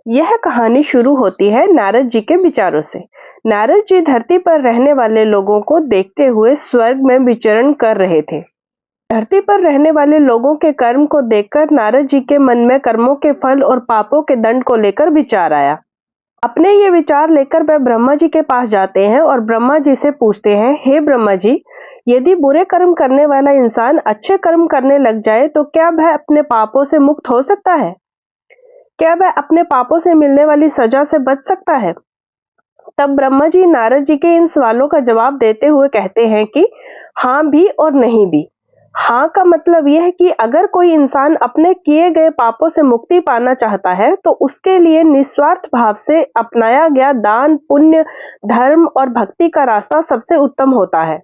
यह कहानी शुरू होती है नारद जी के विचारों से। नारद जी धरती पर रहने वाले लोगों को देखते हुए स्वर्ग में विचरण कर रहे थे। धरती पर रहने वाले लोगों के कर्म को देखकर नारद जी के मन में कर्मों के फल और पापों के दंड को लेकर विचार आया। अपने ये विचार लेकर वह ब्रह्मा जी के पास जाते हैं और ब्रह्मा जी से पूछते हैं, हे ब्रह्मा जी, यदि बुरे कर्म करने वाला इंसान अच्छे कर्म करने लग जाए तो क्या वह अपने पापों से मुक्त हो सकता है? क्या वह अपने पापों से मिलने वाली सजा से बच सकता है? तब ब्रह्मा जी नारद जी के इन सवालों का जवाब देते हुए कहते हैं कि हाँ भी और नहीं भी। हाँ का मतलब यह है कि अगर कोई इंसान अपने किए गए पापों से मुक्ति पाना चाहता है तो उसके लिए निस्वार्थ भाव से अपनाया गया दान, पुण्य, धर्म और भक्ति का रास्ता सबसे उत्तम होता है।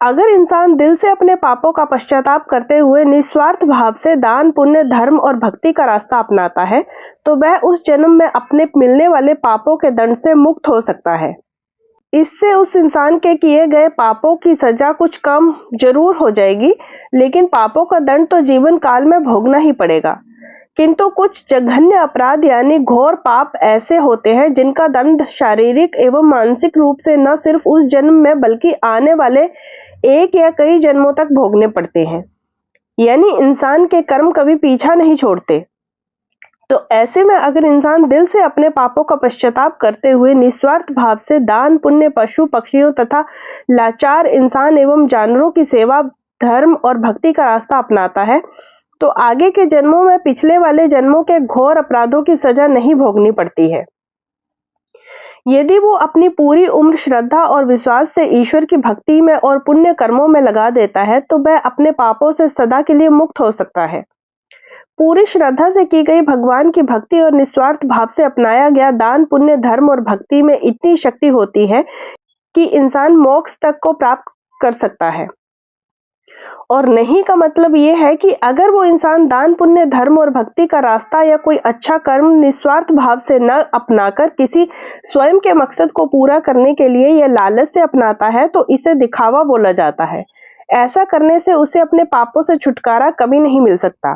अगर इंसान दिल से अपने पापों का पश्चाताप करते हुए निस्वार्थ भाव से दान, पुण्य, धर्म और भक्ति का रास्ता अपनाता है तो वह उस जन्म में अपने मिलने वाले पापों के दंड से मुक्त हो सकता है। इससे उस इंसान के किए गए पापों की सजा कुछ कम जरूर हो जाएगी, लेकिन पापों का दंड तो जीवन काल में भोगना ही पड़ेगा। किंतु कुछ जघन्य अपराध यानी घोर पाप ऐसे होते हैं जिनका दंड शारीरिक एवं मानसिक रूप से न सिर्फ उस जन्म में बल्कि आने वाले एक या कई जन्मों तक भोगने पड़ते हैं। यानी इंसान के कर्म कभी पीछा नहीं छोड़ते। तो ऐसे में अगर इंसान दिल से अपने पापों का पश्चाताप करते हुए निस्वार्थ भाव से दान, पुण्य, पशु पक्षियों तथा लाचार इंसान एवं जानवरों की सेवा, धर्म और भक्ति का रास्ता अपनाता है तो आगे के जन्मों में पिछले वाले जन्मों के घोर अपराधों की सजा नहीं भोगनी पड़ती है। यदि वो अपनी पूरी उम्र श्रद्धा और विश्वास से ईश्वर की भक्ति में और पुण्य कर्मों में लगा देता है तो वह अपने पापों से सदा के लिए मुक्त हो सकता है। पूरी श्रद्धा से की गई भगवान की भक्ति और निस्वार्थ भाव से अपनाया गया दान, पुण्य, धर्म और भक्ति में इतनी शक्ति होती है कि इंसान मोक्ष तक को प्राप्त कर सकता है। और नहीं का मतलब यह है कि अगर वो इंसान दान, पुण्य, धर्म और भक्ति का रास्ता या कोई अच्छा कर्म निस्वार्थ भाव से न अपनाकर किसी स्वयं के मकसद को पूरा करने के लिए या लालच से अपनाता है तो इसे दिखावा बोला जाता है। ऐसा करने से उसे अपने पापों से छुटकारा कभी नहीं मिल सकता,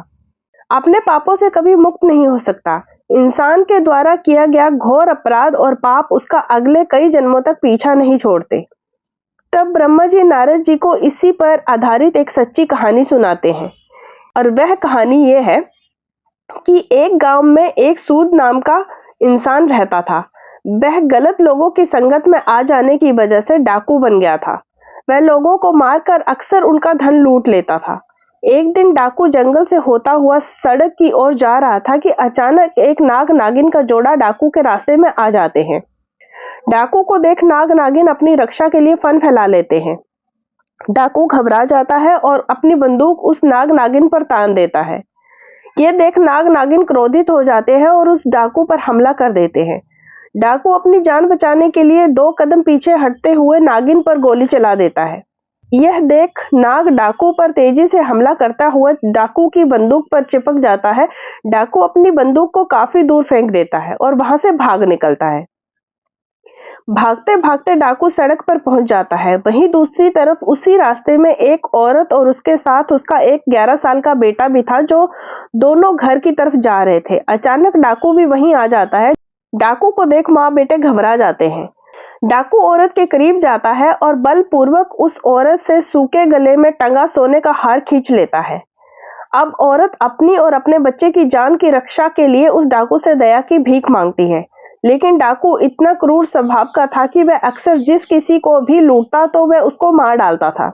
अपने पापों से कभी मुक्त नहीं हो सकता। इंसान के द्वारा किया गया घोर अपराध और पाप उसका अगले कई जन्मों तक पीछा नहीं छोड़ते। तब ब्रह्मा जी नारद जी को इसी पर आधारित एक सच्ची कहानी सुनाते हैं और वह कहानी ये है कि एक गांव में एक सूद नाम का इंसान रहता था। वह गलत लोगों की संगत में आ जाने की वजह से डाकू बन गया था। वह लोगों को मारकर अक्सर उनका धन लूट लेता था। एक दिन डाकू जंगल से होता हुआ सड़क की ओर जा रहा था कि अचानक एक नाग नागिन का जोड़ा डाकू के रास्ते में आ जाते हैं। डाकू को देख नाग नागिन अपनी रक्षा के लिए फन फैला लेते हैं। डाकू घबरा जाता है और अपनी बंदूक उस नाग नागिन पर तान देता है। यह देख नाग नागिन क्रोधित हो जाते हैं और उस डाकू पर हमला कर देते हैं। डाकू अपनी जान बचाने के लिए 2 कदम पीछे हटते हुए नागिन पर गोली चला देता है। यह देख नाग डाकू पर तेजी से हमला करता हुआ डाकू की बंदूक पर चिपक जाता है। डाकू अपनी बंदूक को काफी दूर फेंक देता है और वहां से भाग निकलता है। भागते भागते डाकू सड़क पर पहुंच जाता है। वहीं दूसरी तरफ उसी रास्ते में एक औरत और उसके साथ उसका एक 11 साल का बेटा भी था जो दोनों घर की तरफ जा रहे थे। अचानक डाकू भी वहीं आ जाता है। डाकू को देख माँ बेटे घबरा जाते हैं। डाकू औरत के करीब जाता है और बलपूर्वक उस औरत से सूखे गले में टंगा सोने का हार खींच लेता है। अब औरत अपनी और अपने बच्चे की जान की रक्षा के लिए उस डाकू से दया की भीख मांगती है, लेकिन डाकू इतना क्रूर स्वभाव का था कि वह अक्सर जिस किसी को भी लूटता तो वह उसको मार डालता था।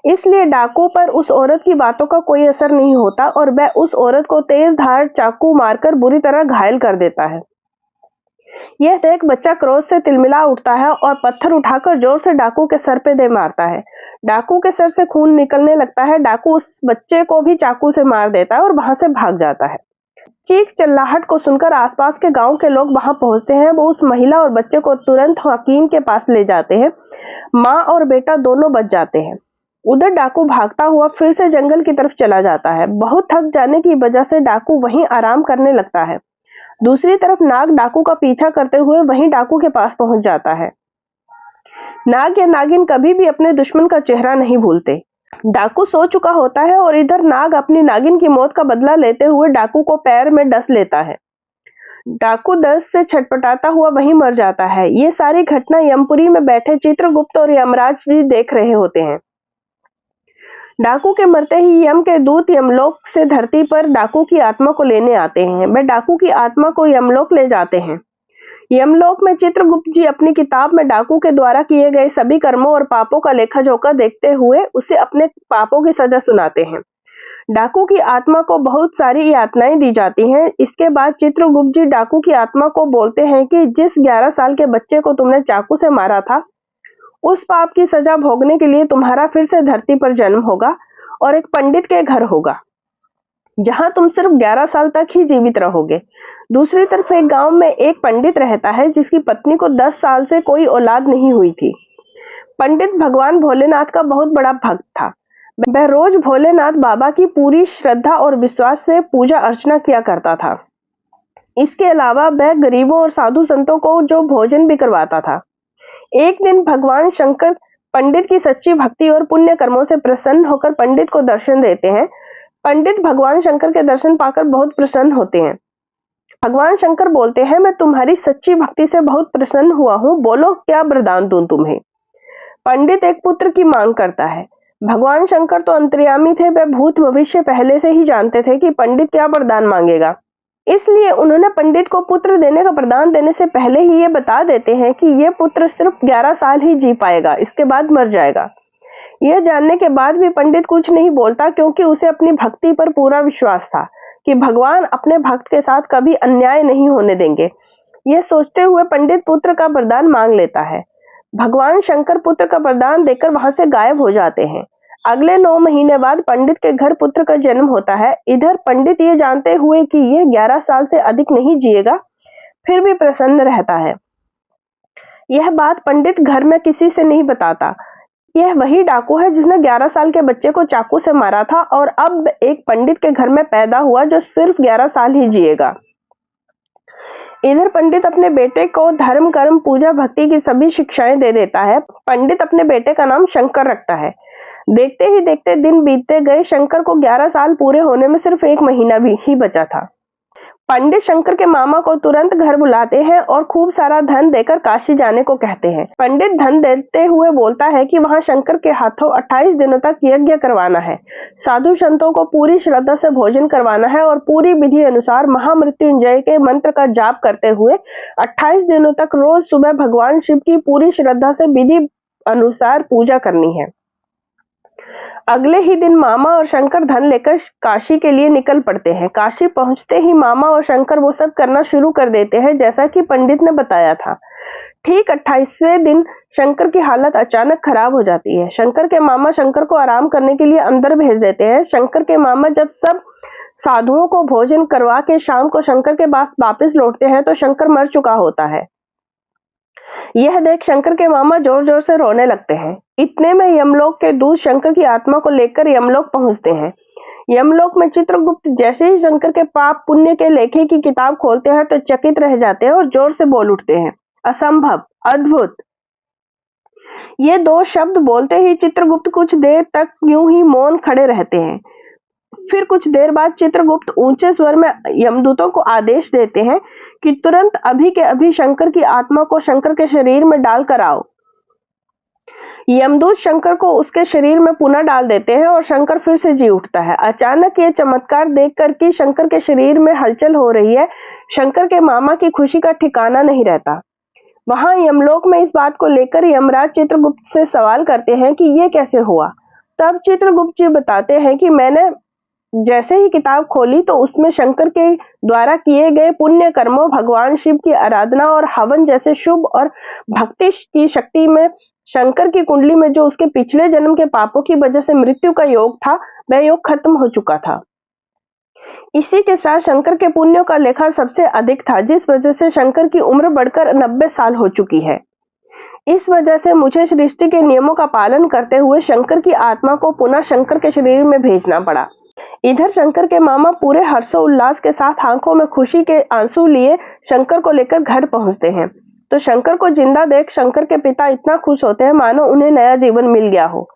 इसलिए डाकू पर उस औरत की बातों का कोई असर नहीं होता और वह उस औरत को तेज धार चाकू मारकर बुरी तरह घायल कर देता है। यह देख बच्चा क्रोध से तिलमिला उठता है और पत्थर उठाकर जोर से डाकू के सर पे दे मारता है। डाकू के सर से खून निकलने लगता है। डाकू उस बच्चे को भी चाकू से मार देता है और वहां से भाग जाता है। चीख चिल्लाहट को सुनकर आसपास के गांव के लोग वहां पहुंचते हैं। वो उस महिला और बच्चे को तुरंत हकीम के पास ले जाते हैं। माँ और बेटा दोनों बच जाते हैं। उधर डाकू भागता हुआ फिर से जंगल की तरफ चला जाता है। बहुत थक जाने की वजह से डाकू वहीं आराम करने लगता है। दूसरी तरफ नाग डाकू का पीछा करते हुए वहीं डाकू के पास पहुंच जाता है। नाग या नागिन कभी भी अपने दुश्मन का चेहरा नहीं भूलते। डाकू सो चुका होता है और इधर नाग अपनी नागिन की मौत का बदला लेते हुए डाकू को पैर में डस लेता है। डाकू दर्द से छटपटाता हुआ वहीं मर जाता है। ये सारी घटना यमपुरी में बैठे चित्रगुप्त और यमराज जी देख रहे होते हैं। डाकू के मरते ही यम के दूत यमलोक से धरती पर डाकू की आत्मा को लेने आते हैं। वे डाकू की आत्मा को यमलोक ले जाते हैं। यमलोक में चित्रगुप्त जी अपनी किताब में डाकू के द्वारा किए गए सभी कर्मों और पापों का लेखा जोखा देखते हुए उसे अपने पापों की सजा सुनाते हैं। डाकू की आत्मा को बहुत सारी यातनाएं दी जाती हैं। इसके बाद चित्रगुप्त जी डाकू की आत्मा को बोलते हैं कि जिस 11 साल के बच्चे को तुमने चाकू से मारा था, उस पाप की सजा भोगने के लिए तुम्हारा फिर से धरती पर जन्म होगा और एक पंडित के घर होगा, जहां तुम सिर्फ 11 साल तक ही जीवित रहोगे। दूसरी तरफ एक गांव में एक पंडित रहता है जिसकी पत्नी को 10 साल से कोई औलाद नहीं हुई थी। पंडित भगवान भोलेनाथ का बहुत बड़ा भक्त था। वह रोज भोलेनाथ बाबा की पूरी श्रद्धा और विश्वास से पूजा अर्चना किया करता था। इसके अलावा वह गरीबों और साधु संतों को जो भोजन भी करवाता था। एक दिन भगवान शंकर पंडित की सच्ची भक्ति और पुण्य कर्मों से प्रसन्न होकर पंडित को दर्शन देते हैं। पंडित भगवान शंकर के दर्शन पाकर बहुत प्रसन्न होते हैं। भगवान शंकर बोलते हैं, मैं तुम्हारी सच्ची भक्ति से बहुत प्रसन्न हुआ हूँ, बोलो क्या वरदान दूं तुम्हें। पंडित एक पुत्र की मांग करता है। भगवान शंकर तो अंतर्यामी थे, वे भूत भविष्य पहले से ही जानते थे कि पंडित क्या वरदान मांगेगा। इसलिए उन्होंने पंडित को पुत्र देने का वरदान देने से पहले ही ये बता देते हैं कि ये पुत्र सिर्फ 11 साल ही जी पाएगा, इसके बाद मर जाएगा। यह जानने के बाद भी पंडित कुछ नहीं बोलता, क्योंकि उसे अपनी भक्ति पर पूरा विश्वास था कि भगवान अपने भक्त के साथ कभी अन्याय नहीं होने देंगे। यह सोचते हुए पंडित पुत्र का वरदान मांग लेता है। भगवान शंकर पुत्र का वरदान देकर वहां से गायब हो जाते हैं। अगले 9 महीने बाद पंडित के घर पुत्र का जन्म होता है। इधर पंडित ये जानते हुए कि यह 11 साल से अधिक नहीं जिएगा, फिर भी प्रसन्न रहता है। यह बात पंडित घर में किसी से नहीं बताता। यह वही डाकू है जिसने 11 साल के बच्चे को चाकू से मारा था और अब एक पंडित के घर में पैदा हुआ जो सिर्फ 11 साल ही जिएगा। इधर पंडित अपने बेटे को धर्म, कर्म, पूजा, भक्ति की सभी शिक्षाएं दे देता है। पंडित अपने बेटे का नाम शंकर रखता है। देखते ही देखते दिन बीतते गए। शंकर को 11 साल पूरे होने में सिर्फ 1 महीना भी ही बचा था। पंडित शंकर के मामा को तुरंत घर बुलाते हैं और खूब सारा धन देकर काशी जाने को कहते हैं। पंडित धन देते हुए बोलता है कि वहां शंकर के हाथों 28 दिनों तक यज्ञ करवाना है, साधु संतों को पूरी श्रद्धा से भोजन करवाना है और पूरी विधि अनुसार महामृत्युंजय के मंत्र का जाप करते हुए 28 दिनों तक रोज सुबह भगवान शिव की पूरी श्रद्धा से विधि अनुसार पूजा करनी है। अगले ही दिन मामा और शंकर धन लेकर काशी के लिए निकल पड़ते हैं। काशी पहुंचते ही मामा और शंकर वो सब करना शुरू कर देते हैं जैसा कि पंडित ने बताया था। ठीक 28वें दिन शंकर की हालत अचानक खराब हो जाती है। शंकर के मामा शंकर को आराम करने के लिए अंदर भेज देते हैं। शंकर के मामा जब सब साधुओं को भोजन करवा के शाम को शंकर के पास वापस लौटते हैं तो शंकर मर चुका होता है। यह देख शंकर के मामा जोर जोर से रोने लगते हैं। इतने में यमलोक के दूत शंकर की आत्मा को लेकर यमलोक पहुंचते हैं। यमलोक में चित्रगुप्त जैसे ही शंकर के पाप पुण्य के लेखे की किताब खोलते हैं तो चकित रह जाते हैं और जोर से बोल उठते हैं, असंभव, अद्भुत। ये 2 शब्द बोलते ही चित्रगुप्त कुछ देर तक यूं ही मौन खड़े रहते हैं। फिर कुछ देर बाद चित्रगुप्त ऊंचे स्वर में यमदूतों को आदेश देते हैं कि तुरंत अभी के अभी शंकर की आत्मा को शंकर के शरीर में डालकर आओ। यमदूत शंकर को उसके शरीर में पुनः डाल देते हैं और शंकर फिर से जी उठता है। अचानक ये चमत्कार देखकर कि शंकर के शरीर में हलचल हो रही है, शंकर के मामा की खुशी का ठिकाना नहीं रहता। वहां यमलोक में इस बात को लेकर यमराज चित्रगुप्त से सवाल करते हैं कि ये कैसे हुआ। तब चित्रगुप्त जी बताते हैं कि मैंने जैसे ही किताब खोली तो उसमें शंकर के द्वारा किए गए पुण्य कर्मों, भगवान शिव की आराधना और हवन जैसे शुभ और भक्ति की शक्ति में शंकर की कुंडली में जो उसके पिछले जन्म के पापों की वजह से मृत्यु का योग था, वह योग खत्म हो चुका था। इसी के साथ शंकर के पुण्यों का लेखा सबसे अधिक था, जिस वजह से शंकर की उम्र बढ़कर 90 साल हो चुकी है। इस वजह से मुझे सृष्टि के नियमों का पालन करते हुए शंकर की आत्मा को पुनः शंकर के शरीर में भेजना पड़ा। इधर शंकर के मामा पूरे हर्षोल्लास के साथ आंखों में खुशी के आंसू लिए शंकर को लेकर घर पहुंचते हैं। तो शंकर को जिंदा देख शंकर के पिता इतना खुश होते हैं मानो उन्हें नया जीवन मिल गया हो।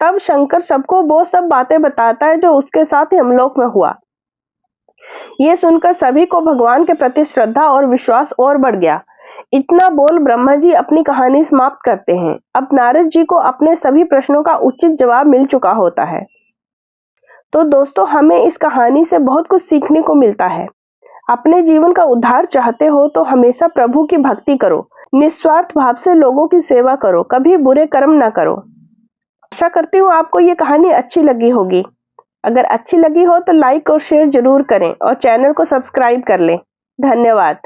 तब शंकर सबको वो सब बातें बताता है जो उसके साथ यमलोक में हुआ। ये सुनकर सभी को भगवान के प्रति श्रद्धा और विश्वास और बढ़ गया। इतना बोल ब्रह्मा जी अपनी कहानी समाप्त करते हैं। अब नारद जी को अपने सभी प्रश्नों का उचित जवाब मिल चुका होता है। तो दोस्तों, हमें इस कहानी से बहुत कुछ सीखने को मिलता है। अपने जीवन का उद्धार चाहते हो तो हमेशा प्रभु की भक्ति करो, निस्वार्थ भाव से लोगों की सेवा करो, कभी बुरे कर्म ना करो। आशा करती हूँ आपको ये कहानी अच्छी लगी होगी। अगर अच्छी लगी हो तो लाइक और शेयर जरूर करें और चैनल को सब्सक्राइब कर लें। धन्यवाद।